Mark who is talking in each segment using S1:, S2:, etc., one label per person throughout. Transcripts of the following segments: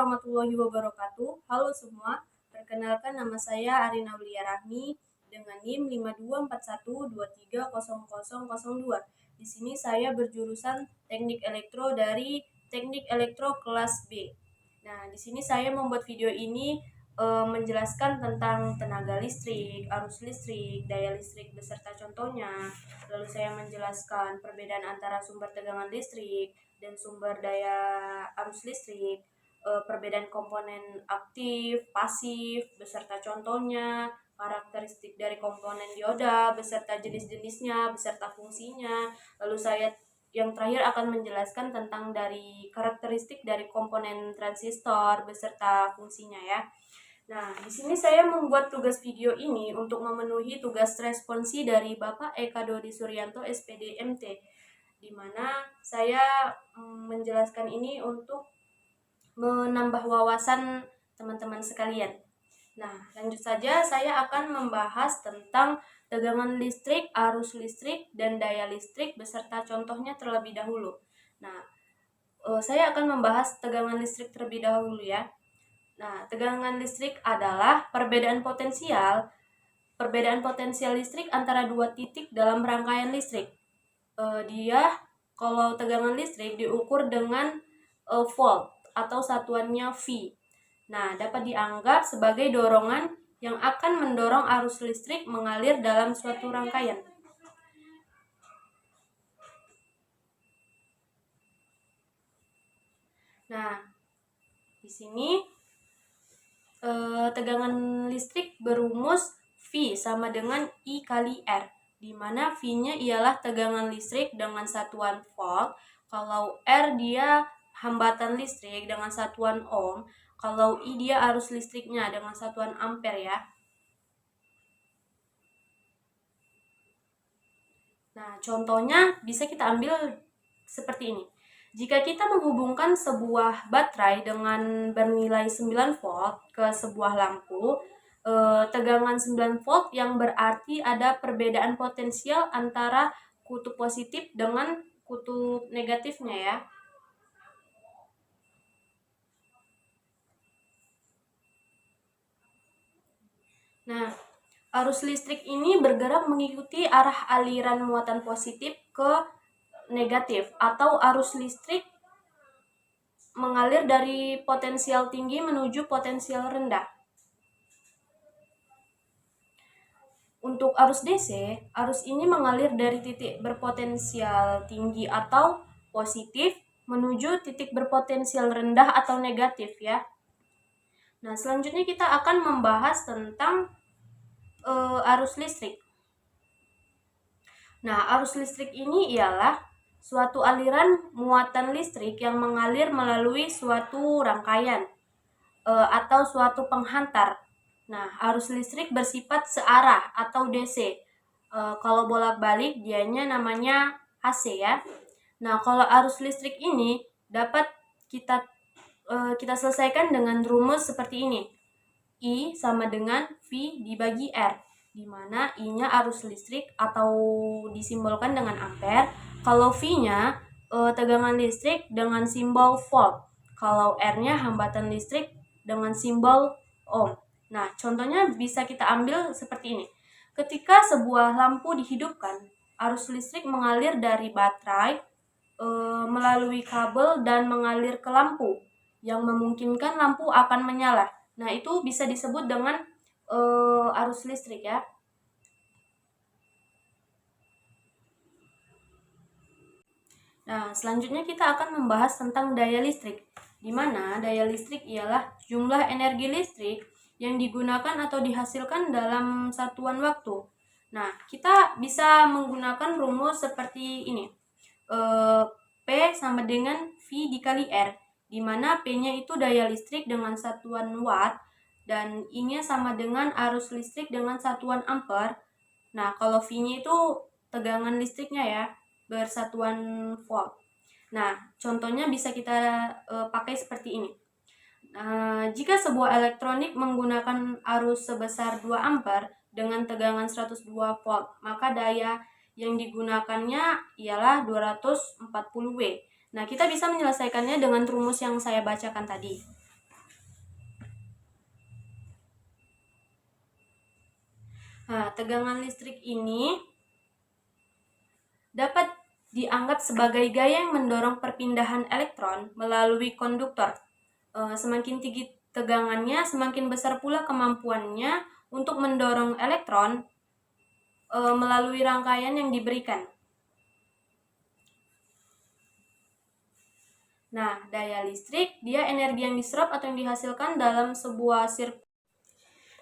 S1: warahmatullahi wabarakatuh. Halo semua, perkenalkan nama saya Arina Aulia Rahmi dengan NIM 5241230002. Di sini saya berjurusan Teknik Elektro dari Teknik Elektro kelas B. Nah, di sini saya membuat video ini menjelaskan tentang tenaga listrik, arus listrik, daya listrik beserta contohnya. Lalu saya menjelaskan perbedaan antara sumber tegangan listrik dan sumber daya arus listrik, perbedaan komponen aktif, pasif, beserta contohnya, karakteristik dari komponen dioda, beserta jenis-jenisnya, beserta fungsinya. Lalu saya yang terakhir akan menjelaskan tentang dari karakteristik dari komponen transistor beserta fungsinya ya. Nah, di sini saya membuat tugas video ini untuk memenuhi tugas responsi dari Bapak Eka Dodi Suryanto, SPD MT, di mana saya menjelaskan ini untuk menambah wawasan teman-teman sekalian. Nah, lanjut saja, saya akan membahas tentang tegangan listrik, arus listrik, dan daya listrik beserta contohnya terlebih dahulu. Nah, saya akan membahas tegangan listrik terlebih dahulu ya. Nah, tegangan listrik adalah perbedaan potensial listrik antara dua titik dalam rangkaian listrik. Kalau tegangan listrik diukur dengan volt atau satuannya V. Nah, dapat dianggap sebagai dorongan yang akan mendorong arus listrik mengalir dalam suatu rangkaian. Nah, di sini tegangan listrik berumus V sama dengan I kali R, di mana V-nya ialah tegangan listrik dengan satuan volt, kalau R dia hambatan listrik dengan satuan ohm, kalau I dia arus listriknya dengan satuan ampere ya. Nah, contohnya bisa kita ambil seperti ini. Jika kita menghubungkan sebuah baterai dengan bernilai 9 volt ke sebuah lampu, tegangan 9 volt yang berarti ada perbedaan potensial antara kutub positif dengan kutub negatifnya ya. Nah, arus listrik ini bergerak mengikuti arah aliran muatan positif ke negatif, atau arus listrik mengalir dari potensial tinggi menuju potensial rendah. Untuk arus DC, arus ini mengalir dari titik berpotensial tinggi atau positif menuju titik berpotensial rendah atau negatif ya. Nah, selanjutnya kita akan membahas tentang arus listrik. Nah, arus listrik ini ialah suatu aliran muatan listrik yang mengalir melalui suatu rangkaian atau suatu penghantar. Nah, arus listrik bersifat searah atau DC. Kalau bolak-balik dianya namanya AC ya. Nah, kalau arus listrik ini dapat kita selesaikan dengan rumus seperti ini. I sama dengan V dibagi R, di mana I-nya arus listrik atau disimbolkan dengan ampere, kalau V-nya tegangan listrik dengan simbol volt, kalau R-nya hambatan listrik dengan simbol ohm. Nah, contohnya bisa kita ambil seperti ini. Ketika sebuah lampu dihidupkan, arus listrik mengalir dari baterai melalui kabel dan mengalir ke lampu, yang memungkinkan lampu akan menyala. Nah, itu bisa disebut dengan arus listrik ya. Nah, selanjutnya kita akan membahas tentang daya listrik, di mana daya listrik ialah jumlah energi listrik yang digunakan atau dihasilkan dalam satuan waktu. Nah, kita bisa menggunakan rumus seperti ini. P sama dengan V dikali R, di mana P-nya itu daya listrik dengan satuan watt, dan I-nya sama dengan arus listrik dengan satuan ampere. Nah, kalau V-nya itu tegangan listriknya ya, bersatuan volt. Nah, contohnya bisa kita pakai seperti ini. Jika sebuah elektronik menggunakan arus sebesar 2 ampere dengan tegangan 102 volt, maka daya yang digunakannya ialah 240 W. Nah, kita bisa menyelesaikannya dengan rumus yang saya bacakan tadi. Nah, tegangan listrik ini dapat dianggap sebagai gaya yang mendorong perpindahan elektron melalui konduktor. Semakin tinggi tegangannya, semakin besar pula kemampuannya untuk mendorong elektron melalui rangkaian yang diberikan. Nah, daya listrik, dia energi yang diserap atau yang dihasilkan dalam sebuah sirkuit.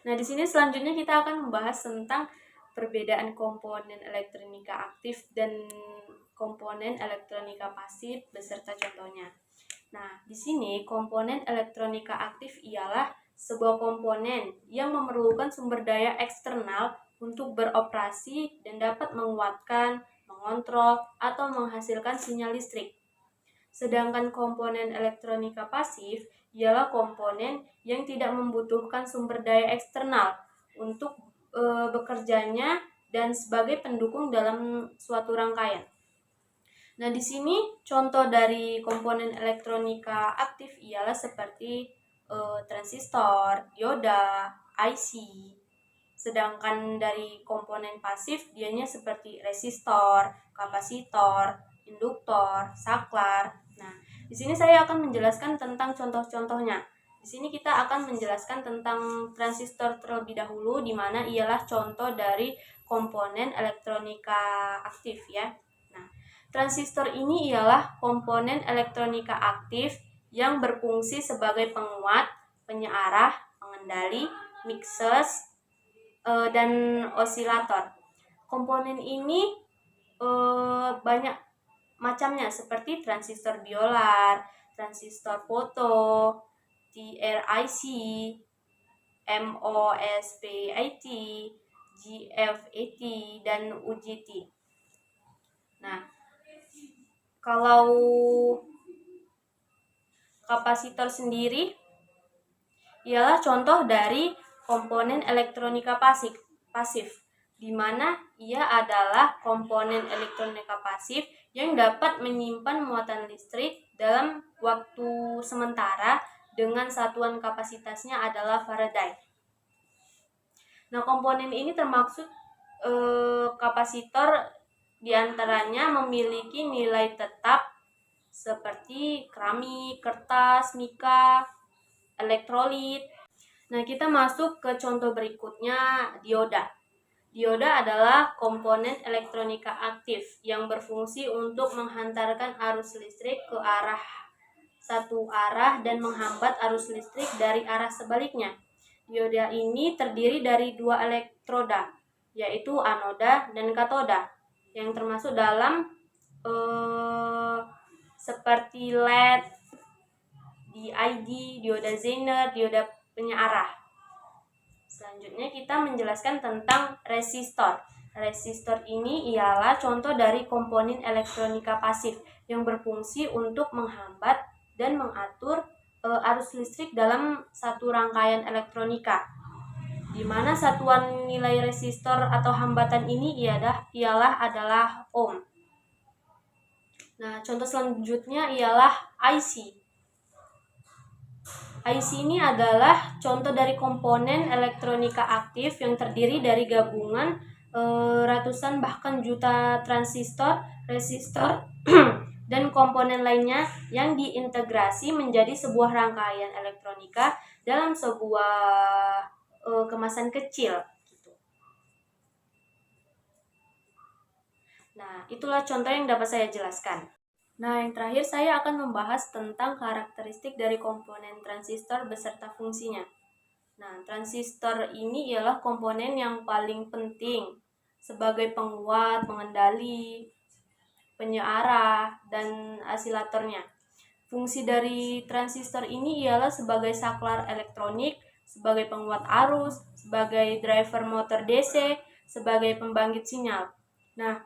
S1: Nah, di sini selanjutnya kita akan membahas tentang perbedaan komponen elektronika aktif dan komponen elektronika pasif beserta contohnya. Nah, di sini komponen elektronika aktif ialah sebuah komponen yang memerlukan sumber daya eksternal untuk beroperasi dan dapat menguatkan, mengontrol, atau menghasilkan sinyal listrik. Sedangkan komponen elektronika pasif ialah komponen yang tidak membutuhkan sumber daya eksternal untuk bekerjanya dan sebagai pendukung dalam suatu rangkaian. Nah, di sini contoh dari komponen elektronika aktif ialah seperti transistor, dioda, IC. Sedangkan dari komponen pasif dianya seperti resistor, kapasitor, induktor, saklar. Nah, di sini saya akan menjelaskan tentang contoh-contohnya. Di sini kita akan menjelaskan tentang transistor terlebih dahulu, di mana ialah contoh dari komponen elektronika aktif ya. Nah, transistor ini ialah komponen elektronika aktif yang berfungsi sebagai penguat, penyearah, pengendali, mixers, dan osilator. Komponen ini banyak macamnya seperti transistor biolar, transistor foto, TRIC, MOSFET, GFET, dan UJT. Nah, kalau kapasitor sendiri ialah contoh dari komponen elektronika pasif, di mana ia adalah komponen elektronika pasif yang dapat menyimpan muatan listrik dalam waktu sementara dengan satuan kapasitasnya adalah Faraday. Nah, komponen ini termaksud kapasitor diantaranya memiliki nilai tetap seperti keramik, kertas, mika, elektrolit. Nah, kita masuk ke contoh berikutnya, dioda. Dioda adalah komponen elektronika aktif yang berfungsi untuk menghantarkan arus listrik ke arah satu arah dan menghambat arus listrik dari arah sebaliknya. Dioda ini terdiri dari dua elektroda, yaitu anoda dan katoda, yang termasuk dalam seperti LED, DID, dioda Zener, dioda penyearah. Selanjutnya kita menjelaskan tentang resistor. Resistor ini ialah contoh dari komponen elektronika pasif yang berfungsi untuk menghambat dan mengatur arus listrik dalam satu rangkaian elektronika, di mana satuan nilai resistor atau hambatan ini adalah ohm. Nah, contoh selanjutnya ialah IC. IC ini adalah contoh dari komponen elektronika aktif yang terdiri dari gabungan ratusan bahkan juta transistor, resistor, dan komponen lainnya yang diintegrasi menjadi sebuah rangkaian elektronika dalam sebuah kemasan kecil. Nah, itulah contoh yang dapat saya jelaskan. Nah, yang terakhir saya akan membahas tentang karakteristik dari komponen transistor beserta fungsinya. Nah, transistor ini ialah komponen yang paling penting sebagai penguat, pengendali, penyearah, dan asilatornya. Fungsi dari transistor ini ialah sebagai saklar elektronik, sebagai penguat arus, sebagai driver motor DC, sebagai pembangkit sinyal. Nah,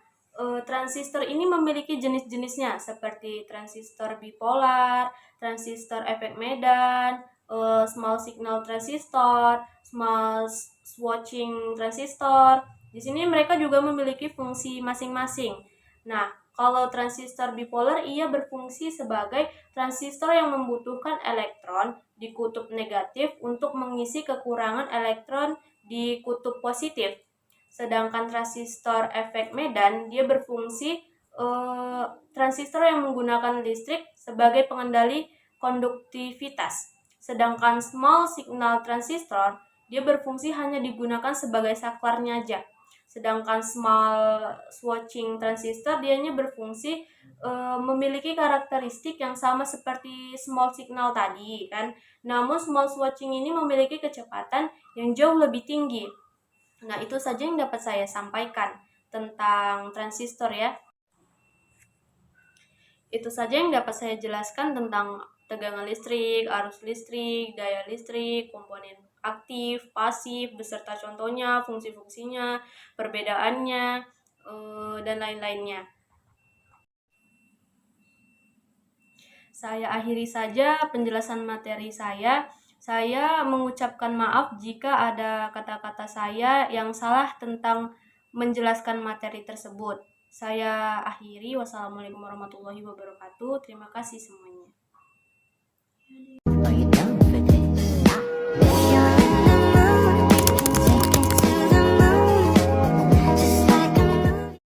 S1: transistor ini memiliki jenis-jenisnya seperti transistor bipolar, transistor efek Medan, small signal transistor, small switching transistor. Di sini mereka juga memiliki fungsi masing-masing. Nah, kalau transistor bipolar ia berfungsi sebagai transistor yang membutuhkan elektron di kutub negatif untuk mengisi kekurangan elektron di kutub positif. Sedangkan transistor efek Medan dia berfungsi transistor yang menggunakan listrik sebagai pengendali konduktivitas. Sedangkan small signal transistor dia berfungsi hanya digunakan sebagai saklarnya aja. Sedangkan small switching transistor dianya berfungsi memiliki karakteristik yang sama seperti small signal tadi kan. Namun small switching ini memiliki kecepatan yang jauh lebih tinggi. Nah, itu saja yang dapat saya sampaikan tentang transistor ya. Itu saja yang dapat saya jelaskan tentang tegangan listrik, arus listrik, daya listrik, komponen aktif, pasif, beserta contohnya, fungsi-fungsinya, perbedaannya, dan lain-lainnya. Saya akhiri saja penjelasan materi saya. Saya mengucapkan maaf jika ada kata-kata saya yang salah tentang menjelaskan materi tersebut. Saya akhiri. Wassalamualaikum warahmatullahi wabarakatuh. Terima kasih semuanya.